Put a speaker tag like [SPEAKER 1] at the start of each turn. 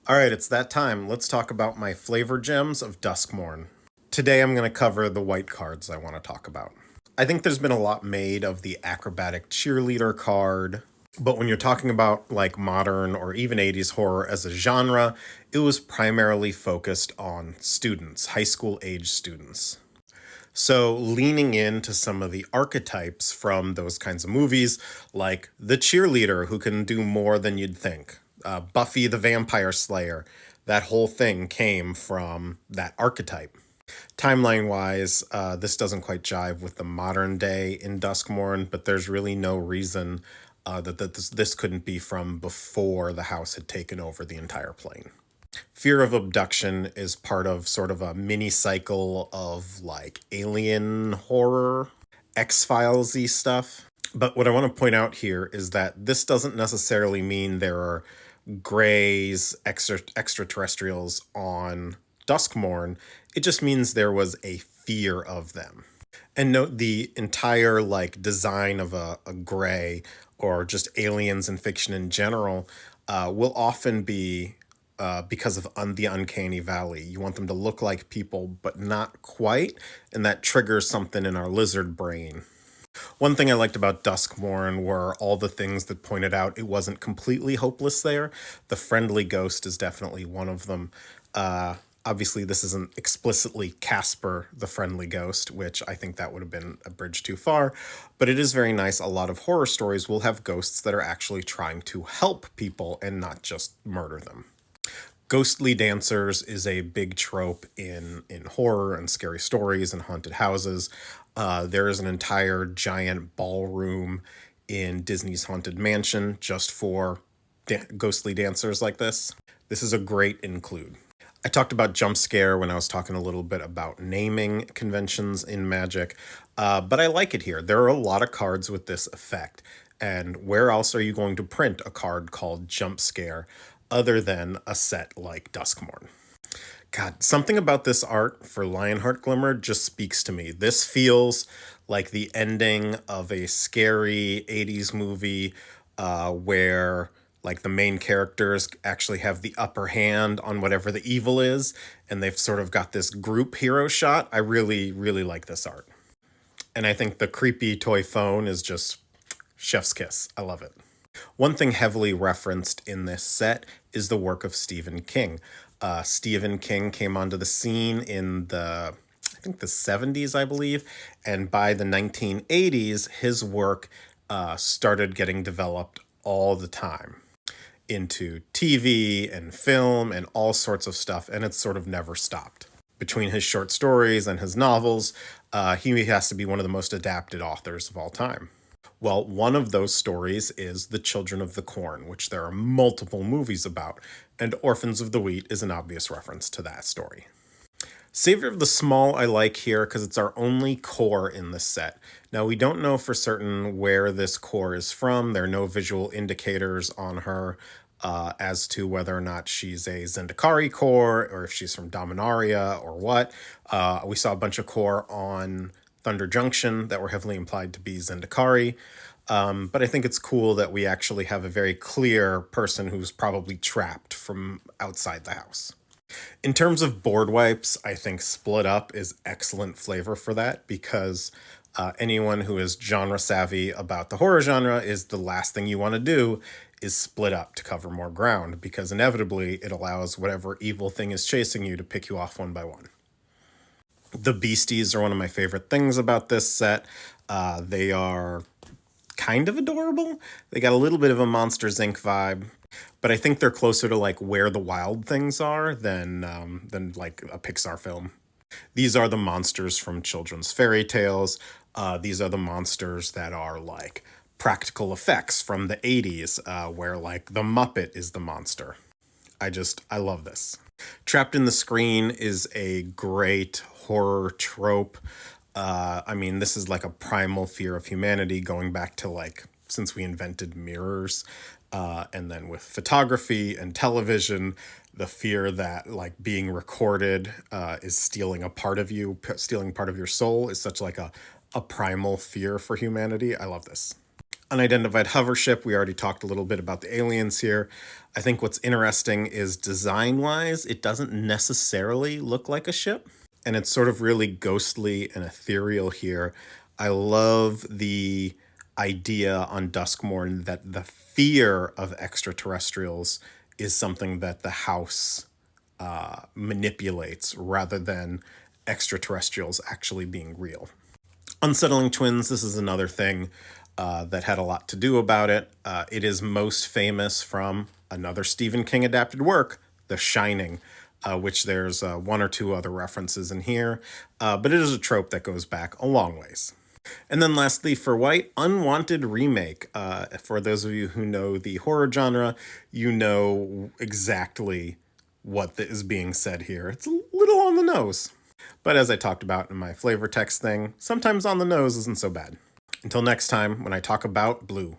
[SPEAKER 1] Alright, it's that time. Let's talk about my flavor gems of Duskmourn. Today I'm going to cover the white cards I want to talk about. I think there's been a lot made of the acrobatic cheerleader card, but when you're talking about like modern or even 80s horror as a genre, it was primarily focused on students, high school age students. So, leaning into some of the archetypes from those kinds of movies, like the cheerleader who can do more than you'd think, Buffy the Vampire Slayer, that whole thing came from that archetype. Timeline wise, this doesn't quite jive with the modern day in Duskmourn, but there's really no reason that this couldn't be from before the house had taken over the entire plane. Fear of abduction is part of sort of a mini cycle of like alien horror, X-Files-y stuff. But what I want to point out here is that this doesn't necessarily mean there are greys, extraterrestrials on Duskmourn. It just means there was a fear of them. And note the entire like design of a gray or just aliens in fiction in general will often be because of the uncanny valley. You want them to look like people, but not quite, and that triggers something in our lizard brain. One thing I liked about Duskmourn were all the things that pointed out it wasn't completely hopeless there. The friendly ghost is definitely one of them. Obviously, this isn't explicitly Casper, the friendly ghost, which I think that would have been a bridge too far, but it is very nice. A lot of horror stories will have ghosts that are actually trying to help people and not just murder them. Ghostly dancers is a big trope in horror and scary stories and haunted houses. There is an entire giant ballroom in Disney's Haunted Mansion just for ghostly dancers like this. This is a great include. I talked about jump scare when I was talking a little bit about naming conventions in Magic, but I like it here. There are a lot of cards with this effect, and where else are you going to print a card called jump scare other than a set like Duskmourn? God, something about this art for Lionheart Glimmer just speaks to me. This feels like the ending of a scary 80s movie where like the main characters actually have the upper hand on whatever the evil is, and they've sort of got this group hero shot. I really, really like this art. And I think the creepy toy phone is just chef's kiss. I love it. One thing heavily referenced in this set is the work of Stephen King. Stephen King came onto the scene in I think the 70s, I believe, and by the 1980s, his work started getting developed all the time into TV and film and all sorts of stuff, and it's sort of never stopped. Between his short stories and his novels, he has to be one of the most adapted authors of all time. Well, one of those stories is The Children of the Corn, which there are multiple movies about, and Orphans of the Wheat is an obvious reference to that story. Savior of the Small I like here because it's our only core in this set. Now, we don't know for certain where this core is from. There are no visual indicators on her as to whether or not she's a Zendikari core or if she's from Dominaria or what. We saw a bunch of core on Thunder Junction that were heavily implied to be Zendikari. But I think it's cool that we actually have a very clear person who's probably trapped from outside the house. In terms of board wipes, I think Split Up is excellent flavor for that because anyone who is genre savvy about the horror genre is the last thing you want to do is split up to cover more ground because inevitably it allows whatever evil thing is chasing you to pick you off one by one. The beasties are one of my favorite things about this set. They are kind of adorable. They got a little bit of a Monsters Inc. vibe, but I think they're closer to like Where the Wild Things Are than like a Pixar film. These are the monsters from children's fairy tales. These are the monsters that are like practical effects from the 80s, where like the Muppet is the monster. I love this. Trapped in the Screen is a great horror trope. I mean, this is like a primal fear of humanity going back to like since we invented mirrors. And then with photography and television, the fear that like being recorded is stealing a part of you, stealing part of your soul is such like a primal fear for humanity. I love this. Unidentified hovership, we already talked a little bit about the aliens here. I think what's interesting is design-wise, it doesn't necessarily look like a ship, and it's sort of really ghostly and ethereal here. I love the idea on Duskmourn that the fear of extraterrestrials is something that the house manipulates rather than extraterrestrials actually being real. Unsettling Twins, this is another thing that had a lot to do about it. It is most famous from another Stephen King adapted work, The Shining, which there's one or two other references in here, but it is a trope that goes back a long ways. And then lastly, for white, unwanted remake. For those of you who know the horror genre, you know exactly what is being said here. It's a little on the nose. But as I talked about in my flavor text thing, sometimes on the nose isn't so bad. Until next time, when I talk about blue.